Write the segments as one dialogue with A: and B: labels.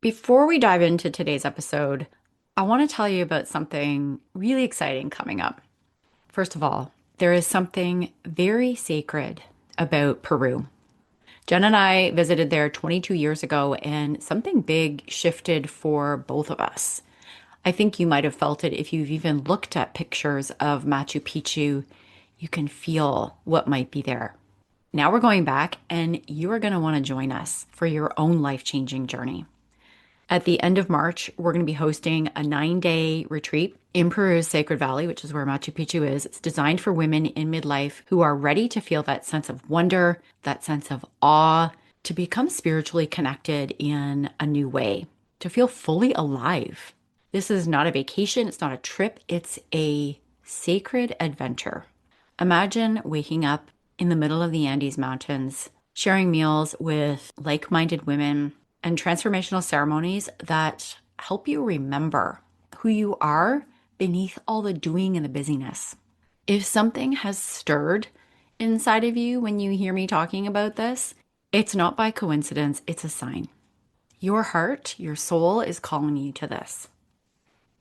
A: Before we dive into today's episode, I want to tell you about something really exciting coming up. First of all, there is something very sacred about Peru. Jen and I visited there 22 years ago, and something big shifted for both of us. I think you might have felt it if you've even looked at pictures of Machu Picchu. You can feel what might be there. Now we're going back, and you are going to want to join us for your own life-changing journey. At the end of March, we're going to be hosting a 9-day retreat in Peru's Sacred Valley, which is where Machu Picchu is. It's designed for women in midlife who are ready to feel that sense of wonder, that sense of awe, to become spiritually connected in a new way, to feel fully alive. This is not a vacation, it's not a trip, it's a sacred adventure. Imagine waking up in the middle of the Andes Mountains, sharing meals with like-minded women, and transformational ceremonies that help you remember who you are beneath all the doing and the busyness. If something has stirred inside of you when you hear me talking about this, it's not by coincidence, it's a sign. Your heart, your soul is calling you to this.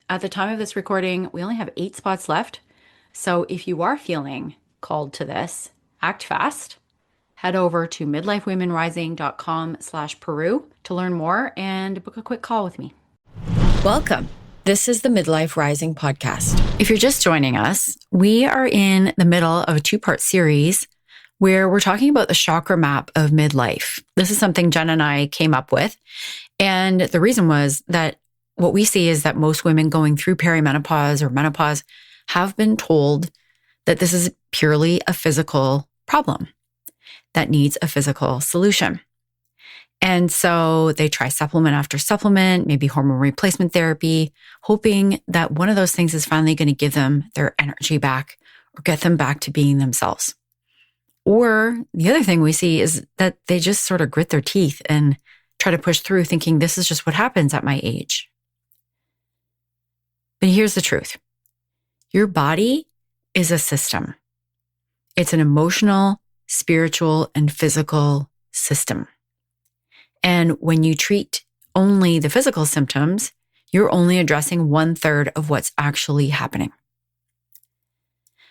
A: At the time of this recording, we only have 8 spots left. So if you are feeling called to this, act fast. Head over to midlifewomenrising.com/Peru to learn more and book a quick call with me. Welcome. This is the Midlife Rising podcast. If you're just joining us, we are in the middle of a 2-part series where we're talking about the chakra map of midlife. This is something Jen and I came up with. And the reason was that what we see is that most women going through perimenopause or menopause have been told that this is purely a physical problem that needs a physical solution. And so they try supplement after supplement, maybe hormone replacement therapy, hoping that one of those things is finally going to give them their energy back or get them back to being themselves. Or the other thing we see is that they just sort of grit their teeth and try to push through thinking this is just what happens at my age. But here's the truth. Your body is a system. It's an emotional, spiritual, and physical system. And when you treat only the physical symptoms, you're only addressing 1/3 of what's actually happening.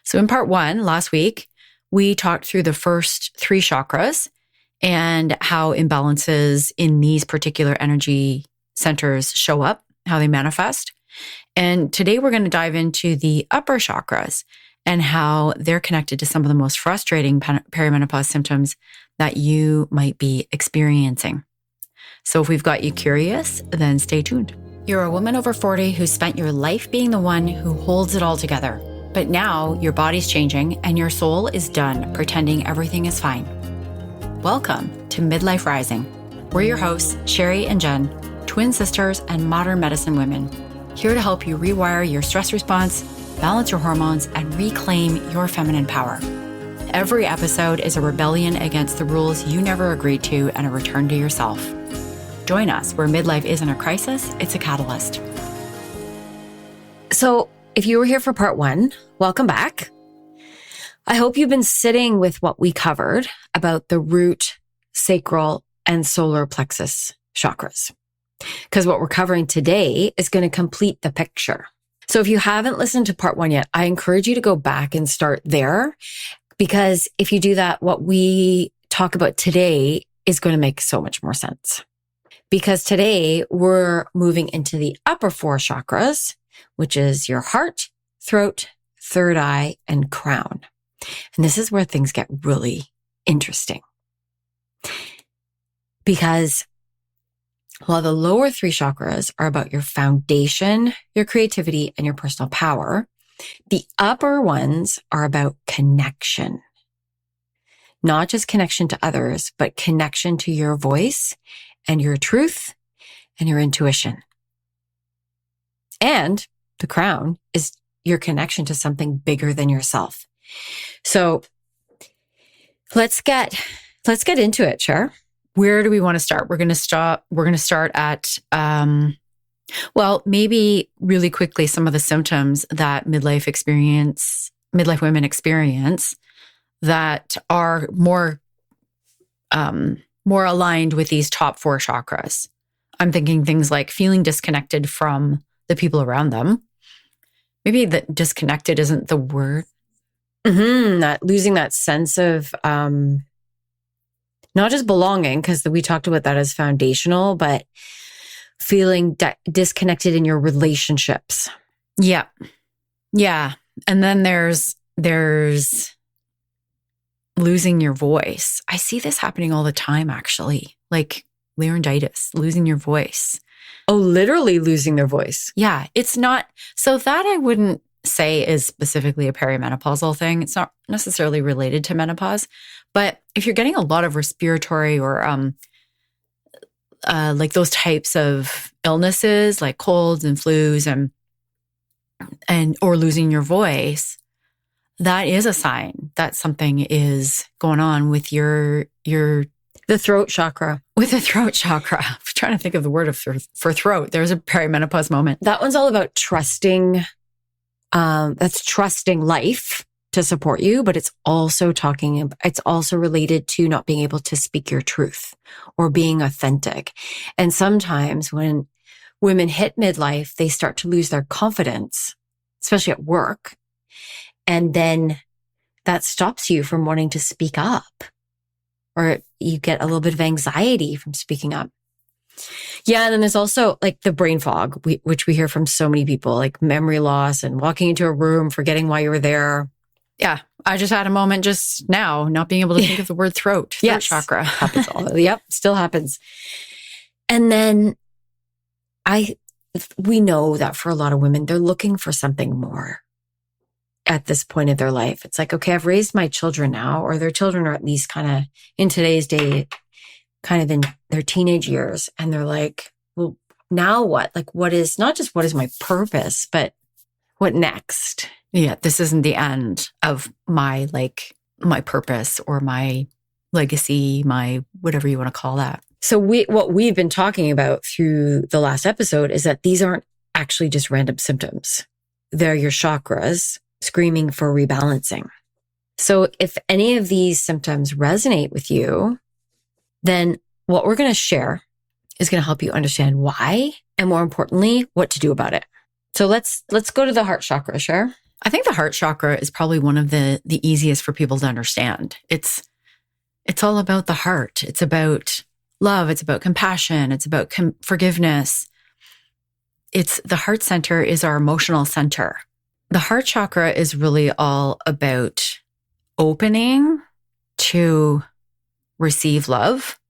A: So in part 1, last week, we talked through the first 3 chakras and how imbalances in these particular energy centers show up, how they manifest. And today we're going to dive into the upper chakras and how they're connected to some of the most frustrating perimenopause symptoms that you might be experiencing. So if we've got you curious, then stay tuned. You're a woman over 40 who spent your life being the one who holds it all together. But now your body's changing and your soul is done pretending everything is fine. Welcome to Midlife Rising. We're your hosts, Sherry and Jen, twin sisters and modern medicine women, here to help you rewire your stress response, balance your hormones, and reclaim your feminine power. Every episode is a rebellion against the rules you never agreed to and a return to yourself. Join us where midlife isn't a crisis, it's a catalyst. So if you were here for part 1, welcome back. I hope you've been sitting with what we covered about the root, sacral, and solar plexus chakras. Because what we're covering today is going to complete the picture. So if you haven't listened to part 1 yet, I encourage you to go back and start there, because if you do that, what we talk about today is going to make so much more sense. Because today we're moving into the upper 4 chakras, which is your heart, throat, third eye, and crown. And this is where things get really interesting. Because while the lower 3 chakras are about your foundation, your creativity, and your personal power, the upper ones are about connection. Not just connection to others, but connection to your voice and your truth and your intuition. And the crown is your connection to something bigger than yourself. So let's get into it, Cher. Where do we want to start? We're going to start at, maybe really quickly, some of the symptoms that midlife women experience that are more aligned with these top 4 chakras. I'm thinking things like feeling disconnected from the people around them. Maybe that disconnected isn't the word.
B: That losing that sense of not just belonging, because we talked about that as foundational, but feeling disconnected in your relationships.
A: Yeah. Yeah. And then there's losing your voice. I see this happening all the time, actually, like laryngitis, losing your voice.
B: Oh, literally losing their voice.
A: Yeah. It's not, so that I wouldn't say is specifically a perimenopausal thing. It's not necessarily related to menopause, but if you're getting a lot of respiratory or like those types of illnesses like colds and flus and or losing your voice, that is a sign that something is going on with
B: the throat chakra.
A: With the throat chakra. I'm trying to think of the word for throat. There's a perimenopause moment.
B: That one's all about trusting. That's trusting life to support you, but it's also related to not being able to speak your truth or being authentic. And sometimes when women hit midlife, they start to lose their confidence, especially at work. And then that stops you from wanting to speak up, or you get a little bit of anxiety from speaking up. Yeah. And then there's also like the brain fog, which we hear from so many people, like memory loss and walking into a room, forgetting why you were there.
A: Yeah. I just had a moment just now, not being able to think of the word throat chakra.
B: Happens yep. Still happens. And then we know that for a lot of women, they're looking for something more at this point of their life. It's like, okay, I've raised my children now, or their children are at least kind of in today's day, kind of in their teenage years. And they're like, well, now what? Like, what is my purpose, but what next?
A: Yeah. This isn't the end of my purpose or my legacy, my whatever you want to call that.
B: So what we've been talking about through the last episode is that these aren't actually just random symptoms. They're your chakras screaming for rebalancing. So if any of these symptoms resonate with you, then what we're going to share is going to help you understand why, and more importantly, what to do about it. So let's go to the heart chakra, Cher.
A: I think the heart chakra is probably one of the easiest for people to understand. It's all about the heart. It's about love. It's about compassion. It's about forgiveness. The heart center is our emotional center. The heart chakra is really all about opening to receive love,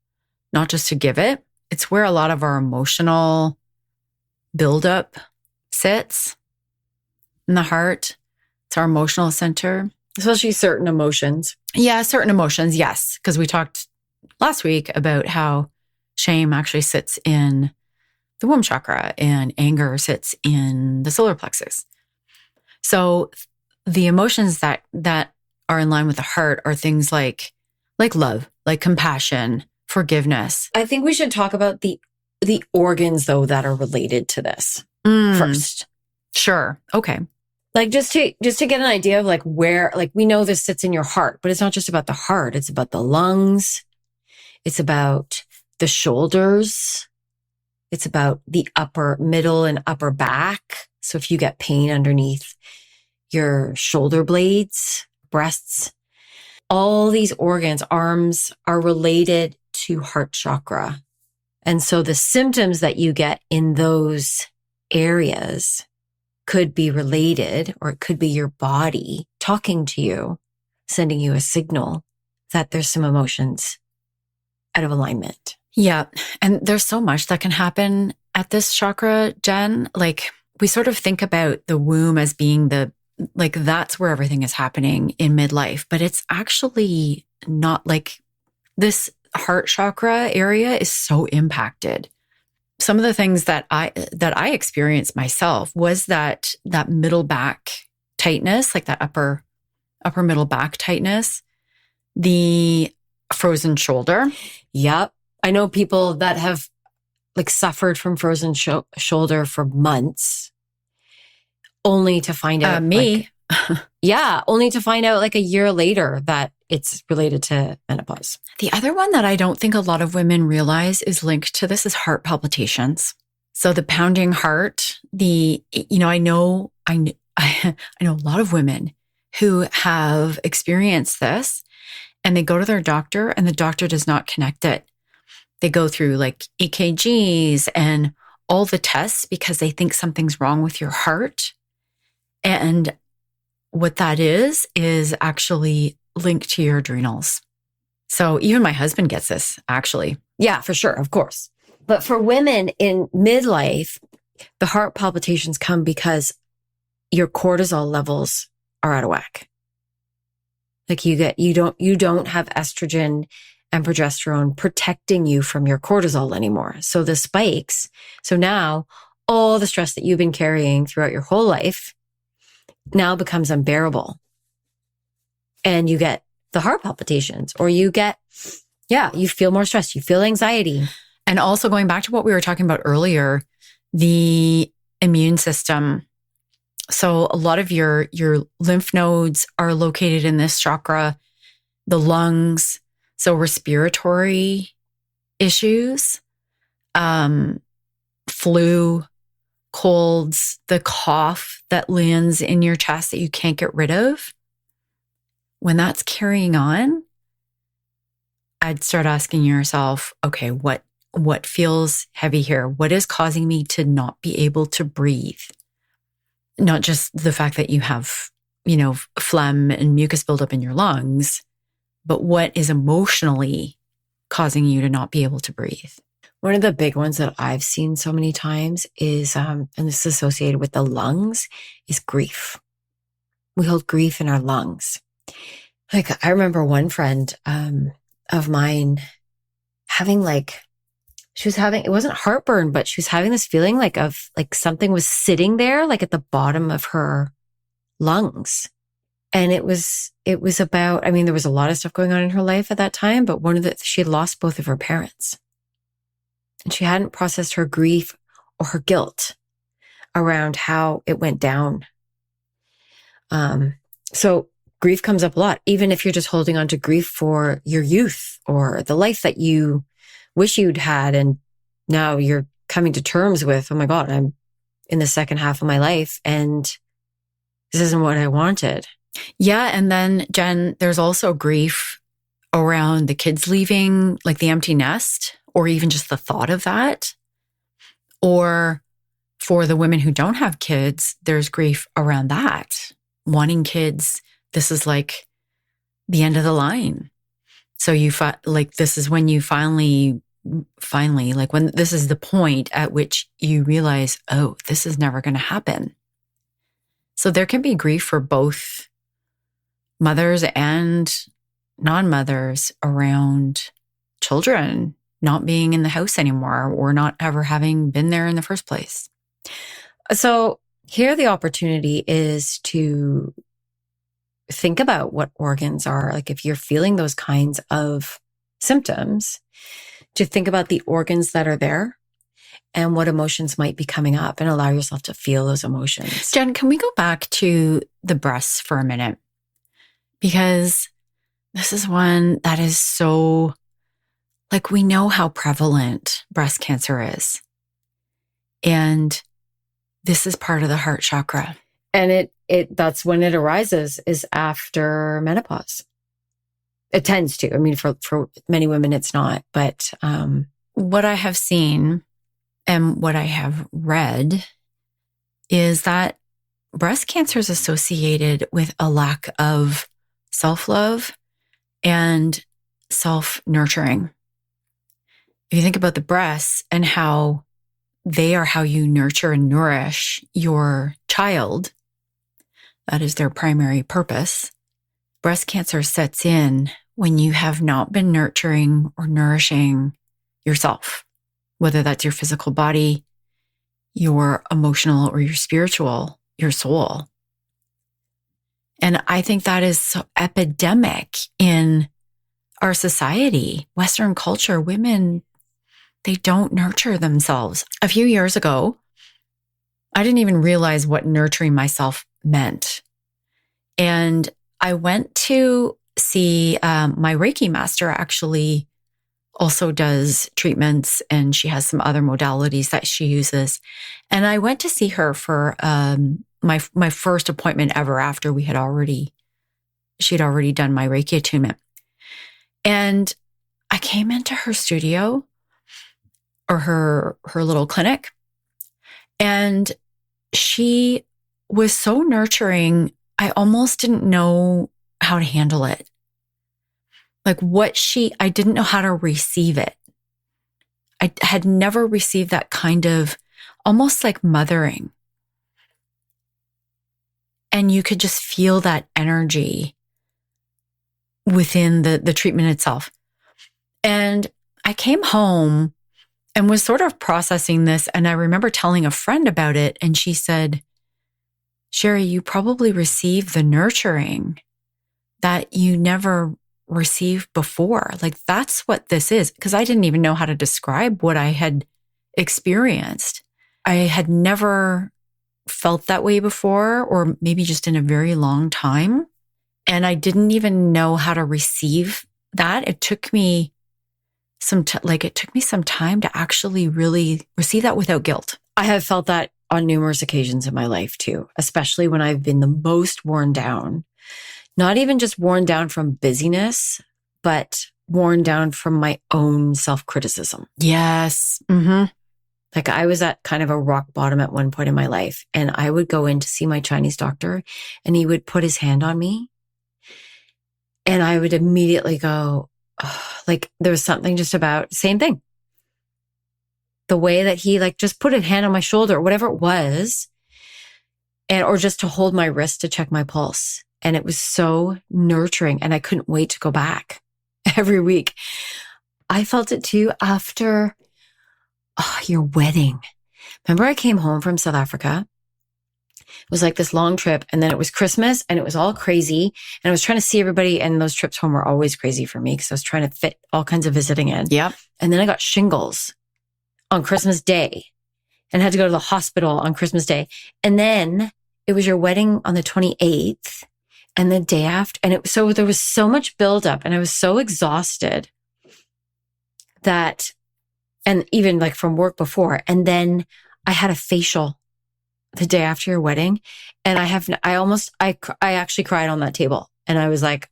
A: not just to give it. It's where a lot of our emotional buildup sits in the heart. It's our emotional center.
B: Especially certain emotions.
A: Yeah, certain emotions, yes. Because we talked last week about how shame actually sits in the womb chakra and anger sits in the solar plexus. So the emotions that are in line with the heart are things like love, like compassion, forgiveness.
B: I think we should talk about the organs though that are related to this first.
A: Sure. Okay.
B: Like just to get an idea of like where, like we know this sits in your heart, but it's not just about the heart. It's about the lungs. It's about the shoulders. It's about the middle and upper back. So if you get pain underneath your shoulder blades, breasts, all these organs, arms are related to heart chakra. And so the symptoms that you get in those areas could be related, or it could be your body talking to you, sending you a signal that there's some emotions out of alignment.
A: Yeah. And there's so much that can happen at this chakra, Jen. Like we sort of think about the womb as being that's where everything is happening in midlife, but it's actually not. Like this heart chakra area is so impacted. Some of the things that I experienced myself was that middle back tightness, like that upper middle back tightness, the frozen shoulder.
B: Yep. I know people that have like suffered from frozen shoulder for months, only to find out.
A: Me.
B: Yeah, only to find out like a year later that it's related to menopause.
A: The other one that I don't think a lot of women realize is linked to this is heart palpitations. So the pounding heart, I know I know a lot of women who have experienced this and they go to their doctor and the doctor does not connect it. They go through like EKGs and all the tests because they think something's wrong with your heart. And what that is actually linked to your adrenals. So even my husband gets this, actually.
B: Yeah, for sure, of course. But for women in midlife, the heart palpitations come because your cortisol levels are out of whack. Like you don't have estrogen and progesterone protecting you from your cortisol anymore. So the spikes. So now all the stress that you've been carrying throughout your whole life now becomes unbearable. And you get the heart palpitations, or you feel more stressed. You feel anxiety.
A: And also going back to what we were talking about earlier, the immune system. So a lot of your lymph nodes are located in this chakra, the lungs, so respiratory issues, flu, colds, the cough that lands in your chest that you can't get rid of. When that's carrying on, I'd start asking yourself, okay, what feels heavy here? What is causing me to not be able to breathe? Not just the fact that you have, phlegm and mucus buildup in your lungs, but what is emotionally causing you to not be able to breathe?
B: One of the big ones that I've seen so many times is, and this is associated with the lungs, is grief. We hold grief in our lungs. Like I remember one friend of mine having it wasn't heartburn, but she was having this feeling like something was sitting there, like at the bottom of her lungs. And it was about, there was a lot of stuff going on in her life at that time, but she had lost both of her parents. And she hadn't processed her grief or her guilt around how it went down. So grief comes up a lot, even if you're just holding on to grief for your youth or the life that you wish you'd had. And now you're coming to terms with, oh my God, I'm in the second half of my life and this isn't what I wanted.
A: Yeah. And then Jen, there's also grief around the kids leaving, like the empty nest, or even just the thought of that. Or for the women who don't have kids, there's grief around that. Wanting kids, this is like the end of the line. So this is when you finally, like when this is the point at which you realize, oh, this is never going to happen. So there can be grief for both mothers and non-mothers around children not being in the house anymore or not ever having been there in the first place.
B: So here the opportunity is to think about what organs are, like if you're feeling those kinds of symptoms, to think about the organs that are there and what emotions might be coming up and allow yourself to feel those emotions.
A: Jen, can we go back to the breasts for a minute? Because this is one that is so, like, we know how prevalent breast cancer is. And this is part of the heart chakra.
B: And that's when it arises, is after menopause. It tends to. For many women, it's not. But
A: what I have seen and what I have read is that breast cancer is associated with a lack of self-love and self-nurturing. If you think about the breasts and how they are how you nurture and nourish your child, that is their primary purpose. Breast cancer sets in when you have not been nurturing or nourishing yourself, whether that's your physical body, your emotional or your spiritual, your soul. And I think that is so epidemic in our society, Western culture. Women, they don't nurture themselves. A few years ago, I didn't even realize what nurturing myself meant. And I went to see my Reiki master actually also does treatments, and she has some other modalities that she uses. And I went to see her for my first appointment ever after she had already done my Reiki attunement. And I came into her studio or her little clinic, and she was so nurturing. I almost didn't know how to handle it. Like I didn't know how to receive it. I had never received that kind of almost like mothering. And you could just feel that energy within the treatment itself. And I came home and was sort of processing this. And I remember telling a friend about it. And she said, Sherry, you probably received the nurturing that you never received before. Like, that's what this is. Because I didn't even know how to describe what I had experienced. I had never felt that way before, or maybe just in a very long time. And I didn't even know how to receive that. It took me some time to actually really receive that without guilt.
B: I have felt that on numerous occasions in my life too, especially when I've been the most worn down. Not even just worn down from busyness, but worn down from my own self-criticism.
A: Yes.
B: Like, I was at kind of a rock bottom at one point in my life, and I would go in to see my Chinese doctor, and he would put his hand on me, and I would immediately go, oh, like there was something just about same thing. The way that he like just put a hand on my shoulder or whatever it was, or just to hold my wrist to check my pulse. And it was so nurturing, and I couldn't wait to go back every week. I felt it too after your wedding. Remember, I came home from South Africa. It was like this long trip, and then it was Christmas, and it was all crazy. And I was trying to see everybody, and those trips home were always crazy for me because I was trying to fit all kinds of visiting in.
A: Yep.
B: And then I got shingles on Christmas Day and had to go to the hospital on Christmas Day. And then it was your wedding on the 28th. And the day after, so there was so much buildup, and I was so exhausted that, and even like from work before, and then I had a facial the day after your wedding, and I actually cried on that table, and I was like,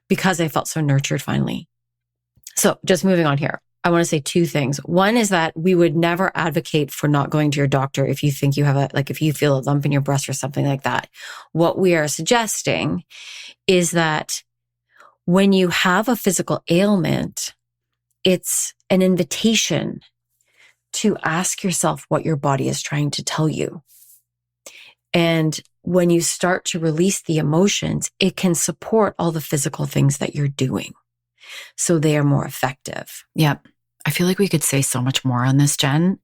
B: because I felt so nurtured finally. So just moving on here, I want to say two things. One is that we would never advocate for not going to your doctor if you think you have if you feel a lump in your breast or something like that. What we are suggesting is that when you have a physical ailment, it's an invitation to ask yourself what your body is trying to tell you. And when you start to release the emotions, it can support all the physical things that you're doing, so they are more effective.
A: Yep. I feel like we could say so much more on this, Jen.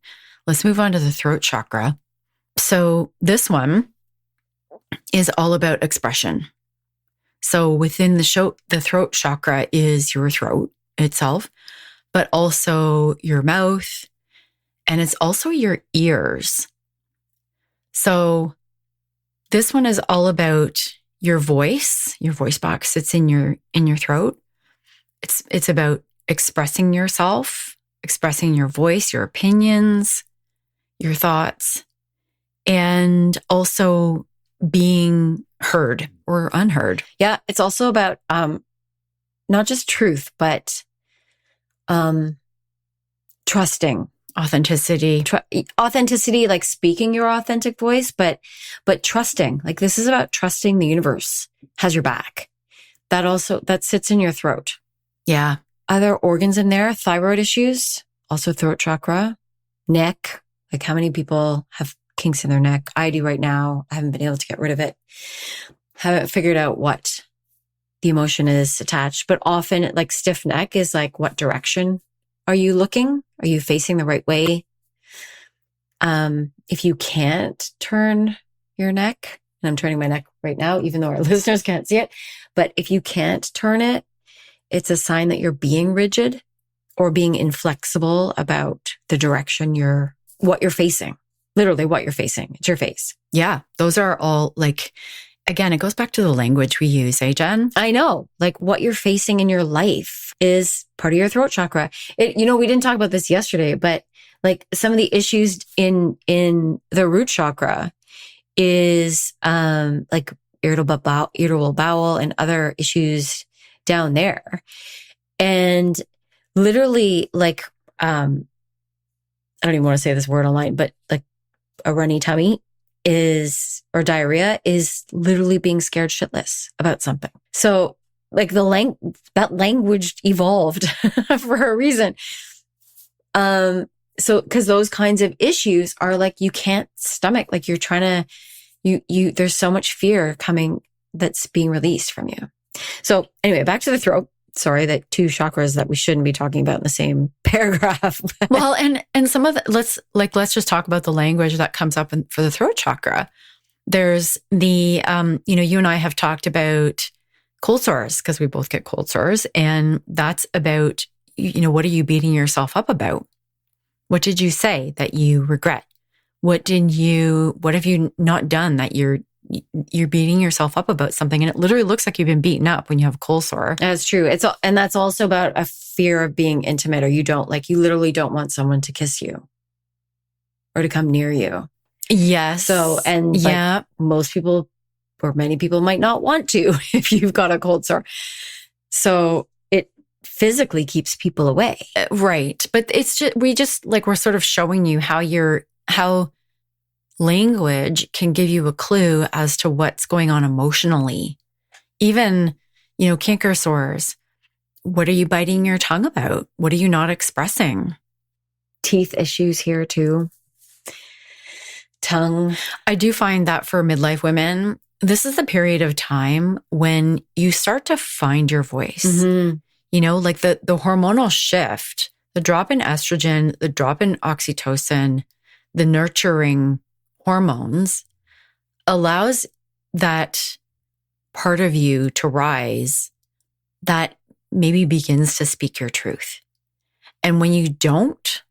A: Let's move on to the throat chakra. So this one is all about expression. So within the throat chakra is your throat itself, but also your mouth, and it's also your ears. So this one is all about your voice. Your voice box sits in your throat. It's about expressing yourself, expressing your voice, your opinions, your thoughts, and also being heard or unheard.
B: Yeah, it's also about not just truth, but trusting.
A: Authenticity.
B: Authenticity, like speaking your authentic voice, but trusting. Like, this is about trusting the universe has your back. That sits in your throat.
A: Yeah.
B: Other organs in there, thyroid issues, also throat chakra, neck. Like, how many people have kinks in their neck? I do right now. I haven't been able to get rid of it. Haven't figured out what the emotion is attached, but often like stiff neck is like, what direction are you looking? Are you facing the right way? If you can't turn your neck, and I'm turning my neck right now, even though our listeners can't see it, but if you can't turn it, it's a sign that you're being rigid or being inflexible about the direction what you're facing. Literally what you're facing. It's your face.
A: Yeah. Those are all like Again, it goes back to the language we use, eh, Jen?
B: I know, like what you're facing in your life is part of your throat chakra. We didn't talk about this yesterday, but like some of the issues in the root chakra is like irritable bowel and other issues down there. And literally like I don't even want to say this word online, but like a runny tummy or diarrhea is literally being scared shitless about something. So like that language evolved for a reason. So cause those kinds of issues are like, you can't stomach, like you're trying to, there's so much fear coming that's being released from you. So anyway, back to the throat. Sorry, that two chakras that we shouldn't be talking about in the same paragraph.
A: Well, and some of let's just talk about the language that comes up for the throat chakra. There's the, you and I have talked about cold sores because we both get cold sores. And that's about, what are you beating yourself up about? What did you say that you regret? What have you not done that you're beating yourself up about something? And it literally looks like you've been beaten up when you have a cold sore.
B: That's true. And that's also about a fear of being intimate, or you literally don't want someone to kiss you or to come near you.
A: Yes.
B: So, and yeah, most people or many people might not want to if you've got a cold sore. So it physically keeps people away.
A: Right. But it's just, we're sort of showing you how language can give you a clue as to what's going on emotionally. Even, canker sores. What are you biting your tongue about? What are you not expressing?
B: Teeth issues here too. Tongue.
A: I do find that for midlife women, this is the period of time when you start to find your voice. Mm-hmm. Like the hormonal shift, the drop in estrogen, the drop in oxytocin, the nurturing hormones allows that part of you to rise that maybe begins to speak your truth. And when you don't,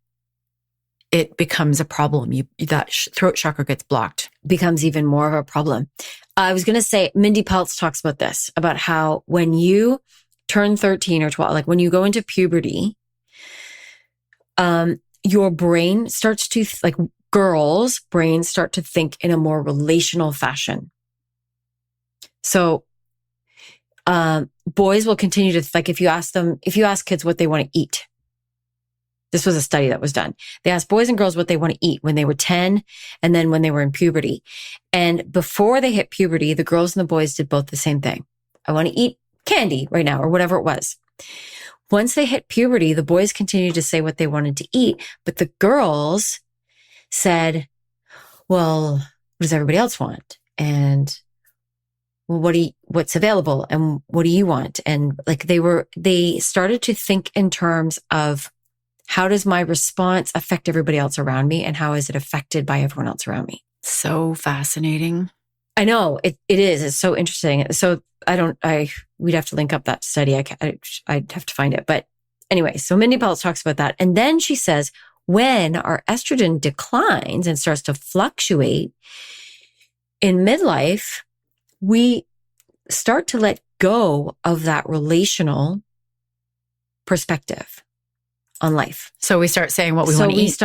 A: it becomes a problem. That throat chakra gets blocked.
B: Becomes even more of a problem. I was going to say, Mindy Peltz talks about this, about how when you turn 13 or 12, like when you go into puberty, your brain starts to, like girls' brains start to think in a more relational fashion. So, boys will continue to, like if you ask kids what they want to eat. This was a study that was done. They asked boys and girls what they want to eat when they were 10 and then when they were in puberty. And before they hit puberty, the girls and the boys did both the same thing. I want to eat candy right now, or whatever it was. Once they hit puberty, the boys continued to say what they wanted to eat, but the girls said, well, what does everybody else want? And well, what's available? And what do you want? And like they started to think in terms of, how does my response affect everybody else around me? And how is it affected by everyone else around me?
A: So fascinating.
B: I know it is. It's so interesting. So we'd have to link up that study. I'd have to find it. But anyway, so Mindy Peltz talks about that. And then she says, when our estrogen declines and starts to fluctuate in midlife, we start to let go of that relational perspective on life.
A: So we start saying what we want to eat.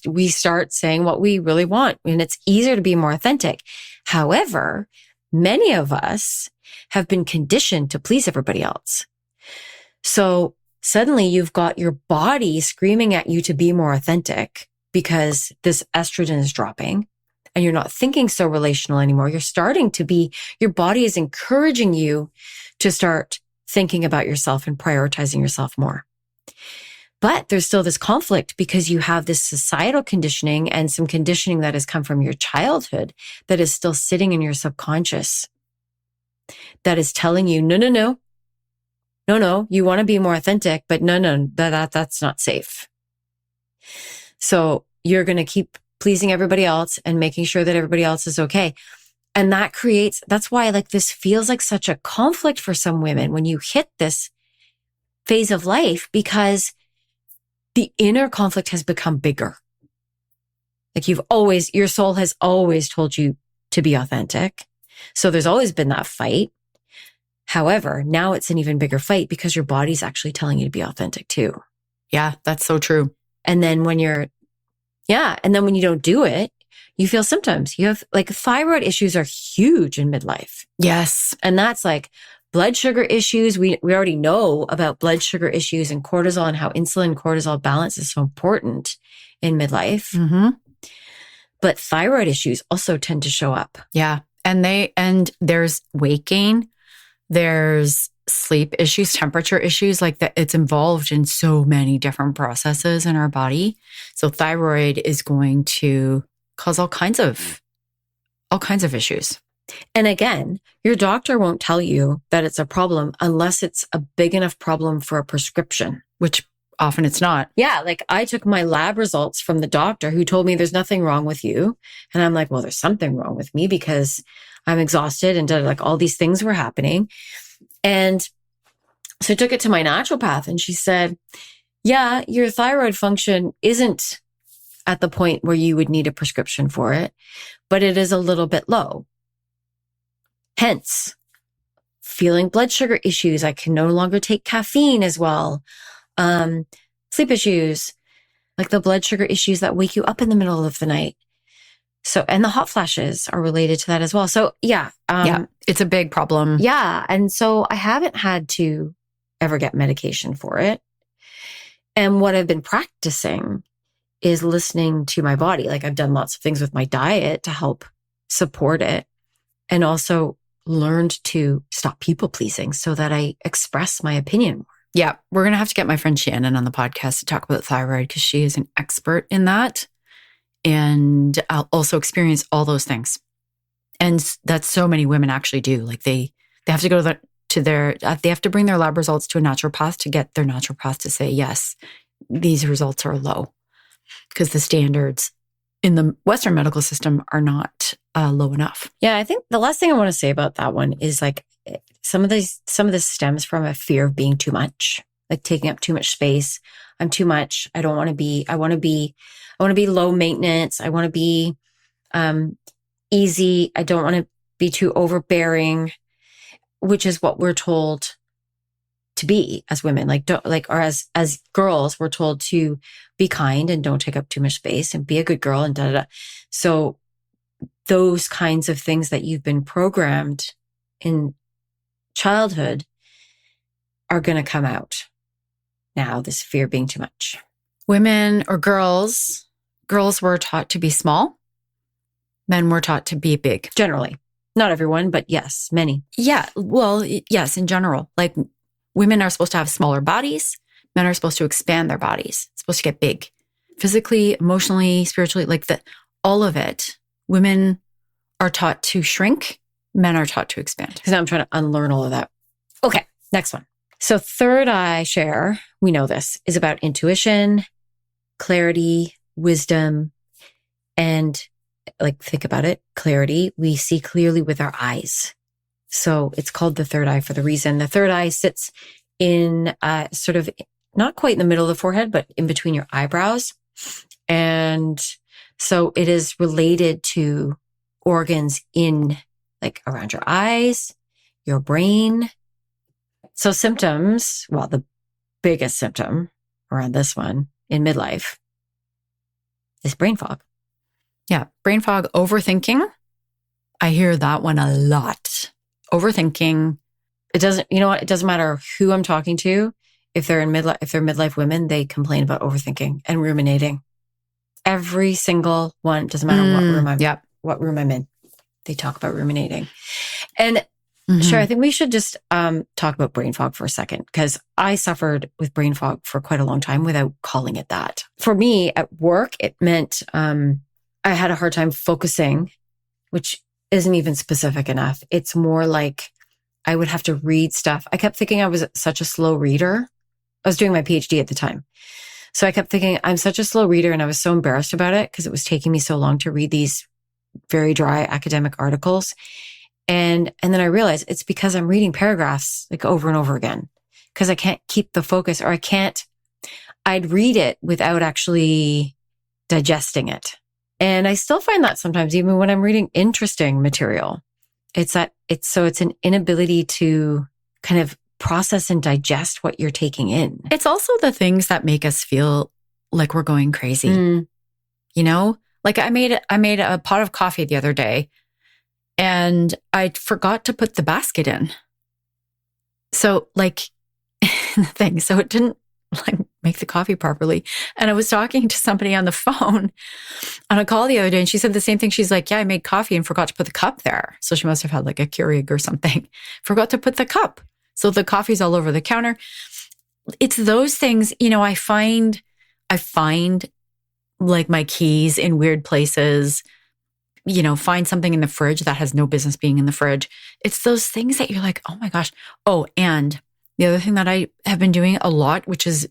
B: We start saying what we really want, and it's easier to be more authentic. However, many of us have been conditioned to please everybody else. So suddenly you've got your body screaming at you to be more authentic because this estrogen is dropping and you're not thinking so relational anymore. Your body is encouraging you to start thinking about yourself and prioritizing yourself more. But there's still this conflict because you have this societal conditioning and some conditioning that has come from your childhood that is still sitting in your subconscious that is telling you, no, you want to be more authentic, but no, that's not safe. So you're going to keep pleasing everybody else and making sure that everybody else is okay. And that's why like this feels like such a conflict for some women when you hit this phase of life, because the inner conflict has become bigger. Like your soul has always told you to be authentic. So there's always been that fight. However, now it's an even bigger fight because your body's actually telling you to be authentic too.
A: Yeah, that's so true.
B: And then when you don't do it, you feel symptoms. You have like thyroid issues are huge in midlife.
A: Yes.
B: And that's like blood sugar issues. We already know about blood sugar issues and cortisol and how insulin cortisol balance is so important in midlife.
A: Mm-hmm.
B: But thyroid issues also tend to show up.
A: Yeah. And there's weight gain, there's sleep issues, temperature issues, like that. It's involved in so many different processes in our body. So thyroid is going to cause all kinds of issues.
B: And again, your doctor won't tell you that it's a problem unless it's a big enough problem for a prescription.
A: Which often it's not.
B: Yeah. Like I took my lab results from the doctor who told me there's nothing wrong with you. And I'm like, well, there's something wrong with me because I'm exhausted and like all these things were happening. And so I took it to my naturopath and she said, yeah, your thyroid function isn't at the point where you would need a prescription for it, but it is a little bit low. Hence, feeling blood sugar issues. I can no longer take caffeine as well. Sleep issues, like the blood sugar issues that wake you up in the middle of the night. So, and the hot flashes are related to that as well. So yeah.
A: It's a big problem.
B: Yeah. And so I haven't had to ever get medication for it. And what I've been practicing is listening to my body. Like I've done lots of things with my diet to help support it, and also learned to stop people pleasing so that I express my opinion more.
A: Yeah. We're going to have to get my friend Shannon on the podcast to talk about thyroid because she is an expert in that. And I'll also experience all those things. And that's so many women actually do. Like they have to go they have to bring their lab results to a naturopath to get their naturopath to say, yes, these results are low, because the standards in the Western medical system are not low enough.
B: Yeah. I think the last thing I want to say about that one is like some of this stems from a fear of being too much, like taking up too much space. I'm too much. I want to be low maintenance. I want to be easy. I don't want to be too overbearing, which is what we're told to be as women. Or as girls, we're told to be kind and don't take up too much space and be a good girl and da da da. So those kinds of things that you've been programmed in childhood are going to come out now, this fear of being too much.
A: Women or girls were taught to be small. Men were taught to be big.
B: Generally. Not everyone, but yes, many.
A: Yeah. Well, yes, in general. Like women are supposed to have smaller bodies. Men are supposed to expand their bodies. It's supposed to get big. Physically, emotionally, spiritually, all of it. Women are taught to shrink. Men are taught to expand.
B: Because I'm trying to unlearn all of that. Okay, next one. So third eye share, we know this, is about intuition, clarity, wisdom, and think about it, clarity. We see clearly with our eyes. So it's called the third eye for the reason. The third eye sits in sort of not quite in the middle of the forehead, but in between your eyebrows. And so it is related to organs in around your eyes, your brain. So symptoms, well, the biggest symptom around this one in midlife is brain fog.
A: Yeah. Brain fog, overthinking. I hear that one a lot. Overthinking.
B: It doesn't matter who I'm talking to. If they're midlife women, they complain about overthinking and ruminating. Every single one, doesn't matter what room I'm in. They talk about ruminating. And sure, I think we should just talk about brain fog for a second, because I suffered with brain fog for quite a long time without calling it that. For me at work, it meant I had a hard time focusing, which isn't even specific enough. It's more like I would have to read stuff. I kept thinking I was such a slow reader. I was doing my PhD at the time. So I kept thinking I'm such a slow reader, and I was so embarrassed about it because it was taking me so long to read these very dry academic articles. And then I realized it's because I'm reading paragraphs over and over again, because I can't keep the focus, or I'd read it without actually digesting it. And I still find that sometimes, even when I'm reading interesting material, It's an inability to kind of process and digest what you're taking in.
A: It's also the things that make us feel like we're going crazy. You know, like I made a pot of coffee the other day and I forgot to put the basket in. So like so it didn't like make the coffee properly. And I was talking to somebody on the phone on a call the other day and she said the same thing. She's like, yeah, I made coffee and forgot to put the cup there. So she must have had like a Keurig or something. Forgot to put the cup. So the coffee's all over the counter. It's those things, you know, I find like my keys in weird places, you know, find something in the fridge that has no business being in the fridge. It's those things that you're like, oh my gosh. Oh, and the other thing that I have been doing a lot, which is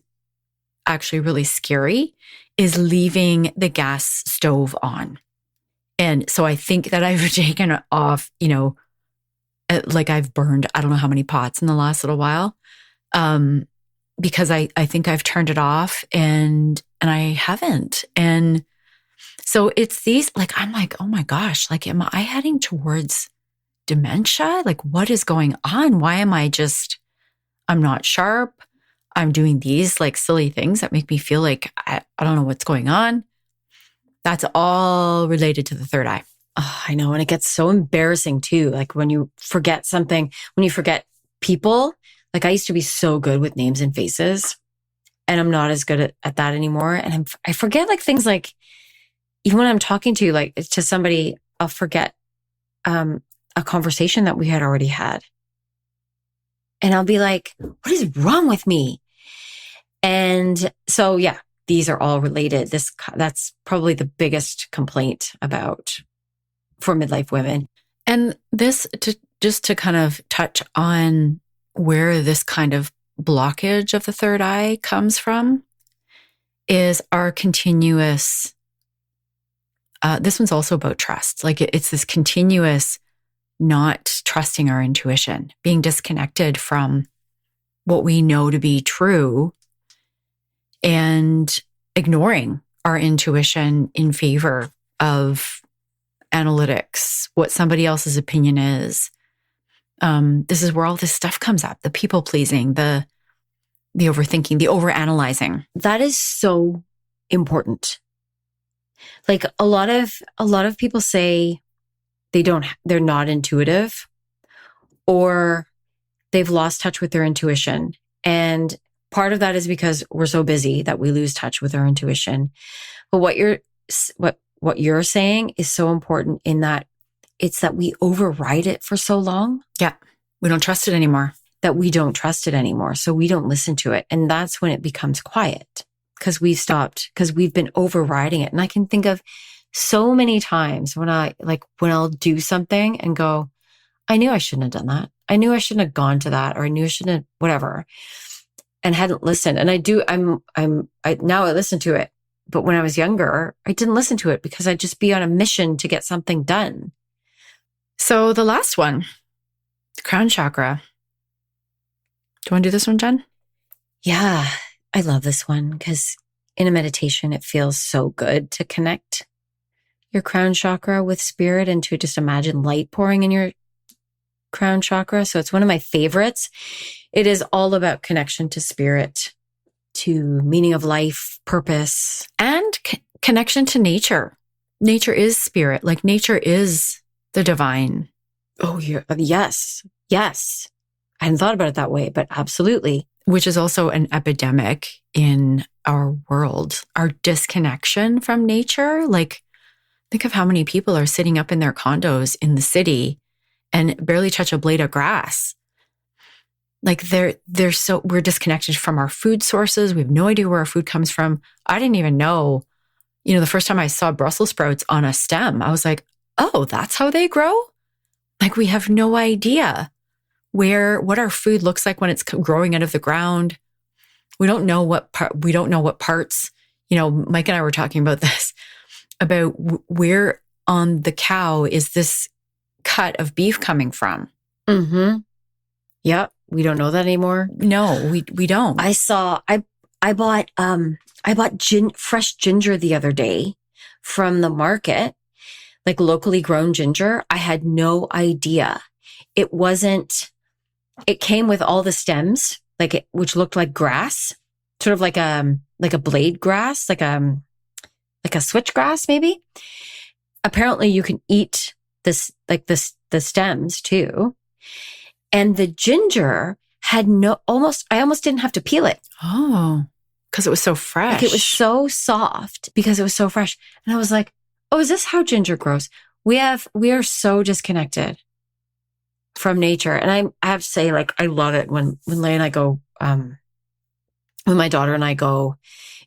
A: actually really scary, is leaving the gas stove on. And so I think that I've taken off, you know, like I've burned, I don't know how many pots in the last little while. Because I think I've turned it off and I haven't. And so it's these, like, I'm like, oh my gosh, like, am I heading towards dementia? Like, what is going on? Why am I I'm not sharp. I'm doing these like silly things that make me feel like I don't know what's going on. That's all related to the third eye.
B: Oh, I know. And it gets so embarrassing too. Like when you forget something, when you forget people, like I used to be so good with names and faces and I'm not as good at that anymore. And I forget like things like, even when I'm talking to somebody, I'll forget, a conversation that we had already had. And I'll be like, what is wrong with me? And so, yeah, these are all related. That's probably the biggest complaint for midlife women.
A: And this, just to kind of touch on where this kind of blockage of the third eye comes from, is our continuous, this one's also about trust. Like it's this continuous not trusting our intuition, being disconnected from what we know to be true and ignoring our intuition in favor of analytics, what somebody else's opinion is. This is where all this stuff comes up, the people pleasing, the overthinking, the overanalyzing.
B: That is so important. Like a lot of people say they're not intuitive or they've lost touch with their intuition. And part of that is because we're so busy that we lose touch with our intuition. But what you're saying is so important in that it's that we override it for so long.
A: Yeah. We don't trust it anymore.
B: That we don't trust it anymore. So we don't listen to it. And that's when it becomes quiet because we've been overriding it. And I can think of so many times when I'll do something and go, I knew I shouldn't have done that. I knew I shouldn't have gone to that, or I knew I shouldn't have, whatever, and hadn't listened. And now I listen to it. But when I was younger, I didn't listen to it because I'd just be on a mission to get something done.
A: So the last one, crown chakra. Do you want to do this one, Jen?
B: Yeah, I love this one because in a meditation, it feels so good to connect your crown chakra with spirit and to just imagine light pouring in your crown chakra. So it's one of my favorites. It is all about connection to spirit, to meaning of life, purpose,
A: and connection to nature. Nature is spirit. Like nature is the divine.
B: Oh, yes. I hadn't thought about it that way, but absolutely.
A: Which is also an epidemic in our world, our disconnection from nature. Like, think of how many people are sitting up in their condos in the city and barely touch a blade of grass. Like we're disconnected from our food sources. We have no idea where our food comes from. I didn't even know, the first time I saw Brussels sprouts on a stem, I was like, oh, that's how they grow? Like we have no idea what our food looks like when it's growing out of the ground. We don't know what parts, Mike and I were talking about this, about where on the cow is this cut of beef coming from.
B: Mm-hmm. Yep. We don't know that anymore.
A: No, we don't.
B: I bought fresh ginger the other day from the market, like locally grown ginger. I had no idea. It came with all the stems, which looked like grass, sort of like a blade grass, like a switchgrass maybe. Apparently you can eat the stems too. And the ginger had I almost didn't have to peel it.
A: Oh, because it was so fresh.
B: Like it was so soft because it was so fresh. And I was like, oh, is this how ginger grows? We are so disconnected from nature. And I have to say, like, I love it when Leigh and I go, when my daughter and I go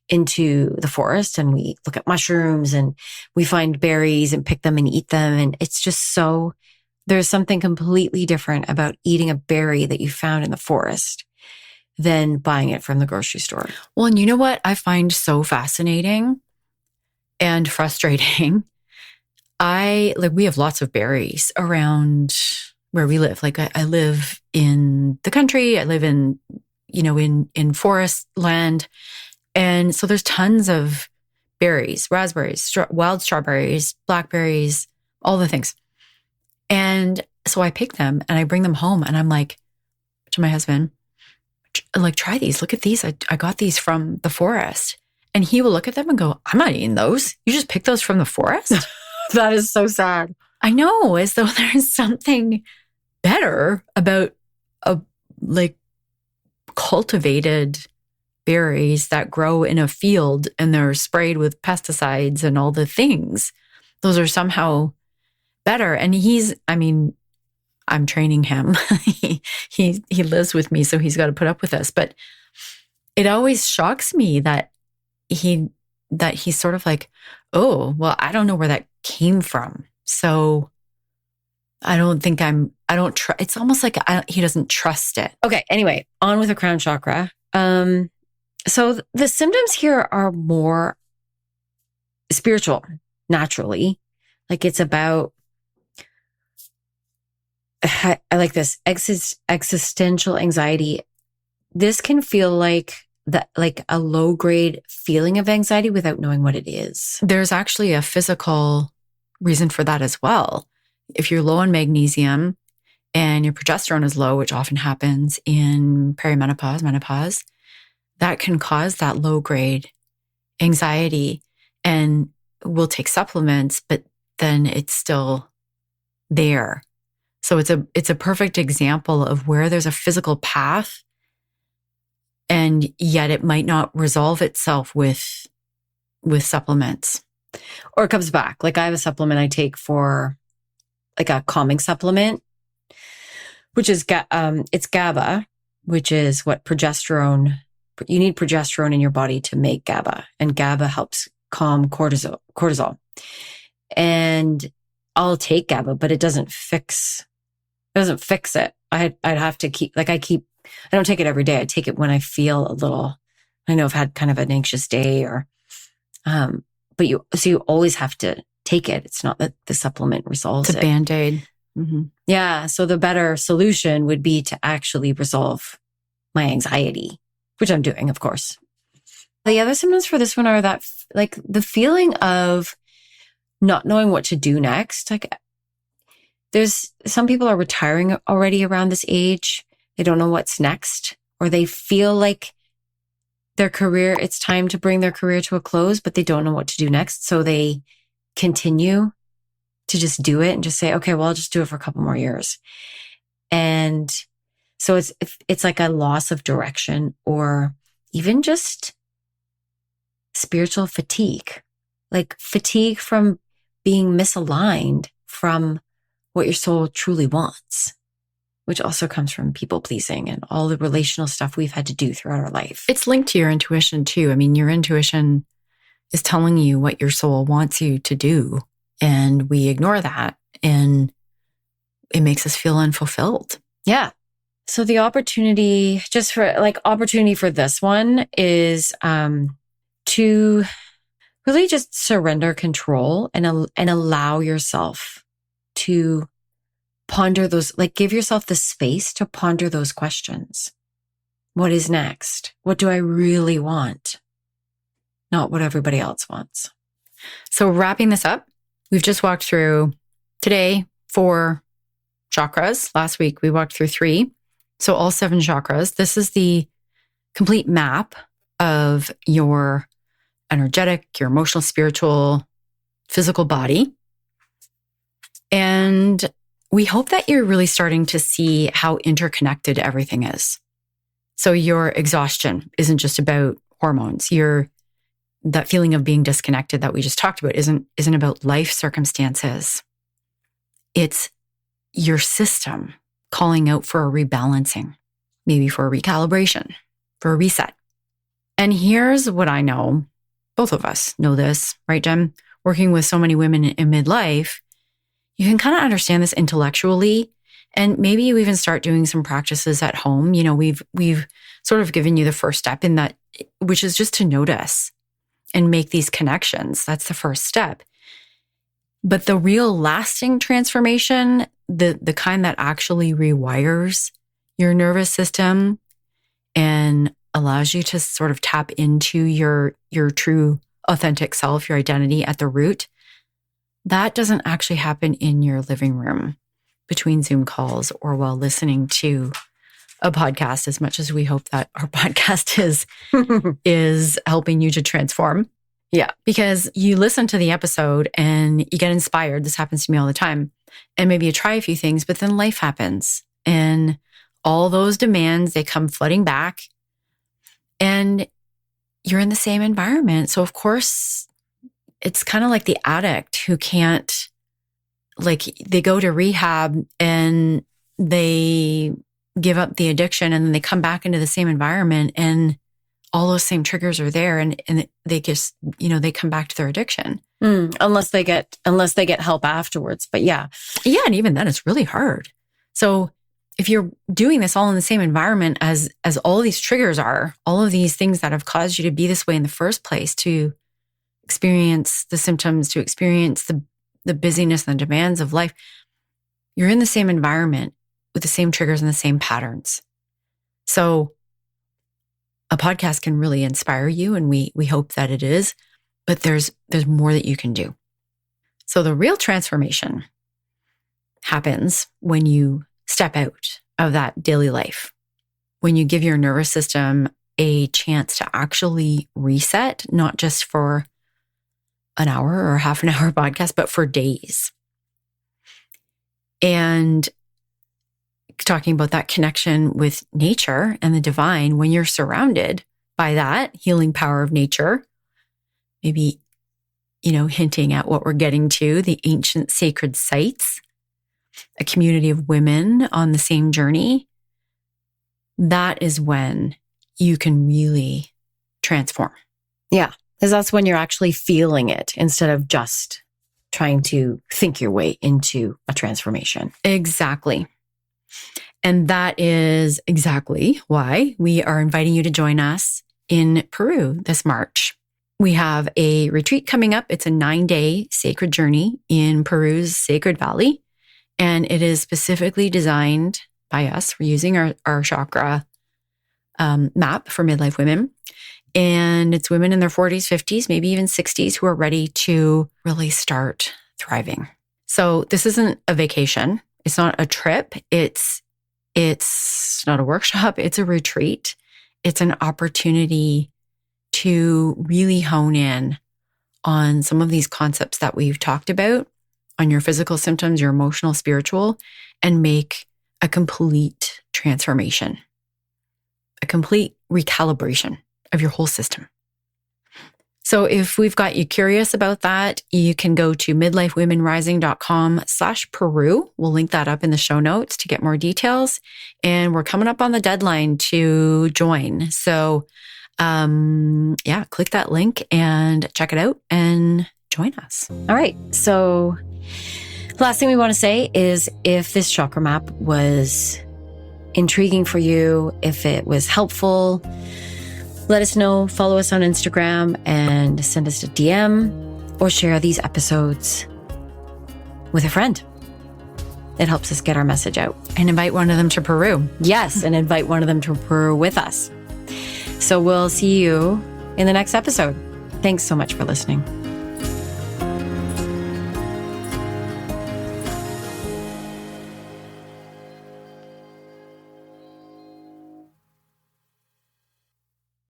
B: into the forest and we look at mushrooms and we find berries and pick them and eat them. And it's just there's something completely different about eating a berry that you found in the forest than buying it from the grocery store.
A: Well, and you know what I find so fascinating and frustrating? We have lots of berries around where we live. Like I live in the country. I live in forest land. And so there's tons of berries, raspberries, wild strawberries, blackberries, all the things. And so I pick them and I bring them home and I'm like to my husband, like, try these. Look at these. I got these from the forest. And he will look at them and go, I'm not eating those. You just picked those from the forest?
B: That is so sad.
A: I know, as though there's something better about cultivated berries that grow in a field and they're sprayed with pesticides and all the things. Those are somehow better. And I'm training him. he lives with me, so he's got to put up with this. But it always shocks me that he's sort of like, oh, well, I don't know where that came from. So it's almost like he doesn't trust it.
B: Okay. Anyway, on with the crown chakra. So the symptoms here are more spiritual, naturally. Like it's about, I like this, existential anxiety. This can feel like a low grade feeling of anxiety without knowing what it is.
A: There's actually a physical reason for that as well. If you're low on magnesium and your progesterone is low, which often happens in perimenopause, menopause, that can cause that low grade anxiety. And we'll take supplements, but then it's still there. So it's a perfect example of where there's a physical path, and yet it might not resolve itself with supplements.
B: Or it comes back. Like I have a supplement I take for like a calming supplement, which is it's GABA, which is what you need progesterone in your body to make GABA, and GABA helps calm cortisol. And I'll take GABA, but it doesn't fix it. I'd have to keep, I don't take it every day. I take it when I feel I know I've had kind of an anxious day but you always have to take it. It's not that the supplement resolves it.
A: It's a Band-Aid.
B: Mm-hmm. Yeah. So the better solution would be to actually resolve my anxiety, which I'm doing, of course. The other symptoms for this one are that like the feeling of not knowing what to do next. Like there's some people are retiring already around this age. They don't know what's next, or they feel like it's time to bring their career to a close, but they don't know what to do next. So they continue to just do it and just say, okay, well, I'll just do it for a couple more years. And so it's like a loss of direction, or even just spiritual fatigue, like fatigue from being misaligned from what your soul truly wants, which also comes from people pleasing and all the relational stuff we've had to do throughout our life.
A: It's linked to your intuition too. I mean, your intuition is telling you what your soul wants you to do, and we ignore that, and it makes us feel unfulfilled.
B: Yeah. So the opportunity for this one is to really just surrender control and allow yourself to ponder those, like give yourself the space to ponder those questions. What is next? What do I really want? Not what everybody else wants.
A: So wrapping this up, We've just walked through today 4 chakras. Last week, we walked through 3. So all 7 chakras. This is the complete map of your energetic, your emotional, spiritual, physical body. And we hope that you're really starting to see how interconnected everything is. So your exhaustion isn't just about hormones. That feeling of being disconnected that we just talked about isn't about life circumstances. It's your system calling out for a rebalancing, maybe for a recalibration, for a reset. And here's what I know. Both of us know this, right, Jem? Working with so many women in midlife, you can kind of understand this intellectually, and maybe you even start doing some practices at home. You know, we've sort of given you the first step in that, which is just to notice and make these connections. That's the first step. But the real lasting transformation, the kind that actually rewires your nervous system and allows you to sort of tap into your true authentic self, your identity at the root, that doesn't actually happen in your living room between Zoom calls or while listening to a podcast, as much as we hope that our podcast is helping you to transform.
B: Yeah.
A: Because you listen to the episode and you get inspired. This happens to me all the time. And maybe you try a few things, but then life happens and all those demands, they come flooding back and you're in the same environment. So of course, it's kind of like the addict who can't, like, they go to rehab and they give up the addiction and then they come back into the same environment and all those same triggers are there and they just, they come back to their addiction.
B: Unless they get help afterwards. But yeah.
A: Yeah. And even then it's really hard. So if you're doing this all in the same environment as all these triggers are, all of these things that have caused you to be this way in the first place, to experience the symptoms, to experience the busyness and the demands of life, you're in the same environment with the same triggers and the same patterns. So a podcast can really inspire you, and we hope that it is, but there's more that you can do. So the real transformation happens when you step out of that daily life, when you give your nervous system a chance to actually reset, not just for an hour or half an hour podcast, but for days. And talking about that connection with nature and the divine, when you're surrounded by that healing power of nature, maybe, hinting at what we're getting to, the ancient sacred sites, a community of women on the same journey, that is when you can really transform.
B: Yeah. Because that's when you're actually feeling it instead of just trying to think your way into a transformation.
A: Exactly. And that is exactly why we are inviting you to join us in Peru this March. We have a retreat coming up. It's a 9-day sacred journey in Peru's Sacred Valley. And it is specifically designed by us. We're using our chakra map for midlife women. And it's women in their 40s, 50s, maybe even 60s who are ready to really start thriving. So this isn't a vacation. It's not a trip. It's not a workshop. It's a retreat. It's an opportunity to really hone in on some of these concepts that we've talked about, on your physical symptoms, your emotional, spiritual, and make a complete transformation, a complete recalibration of your whole system. So if we've got you curious about that, you can go to midlifewomenrising.com/Peru. We'll link that up in the show notes to get more details. And we're coming up on the deadline to join. So click that link and check it out and join us.
B: All right. So last thing we want to say is, if this chakra map was intriguing for you, if it was helpful, let us know. Follow us on Instagram and send us a DM, or share these episodes with a friend. It helps us get our message out.
A: And invite one of them to Peru.
B: Yes, and invite one of them to Peru with us. So we'll see you in the next episode. Thanks so much for listening.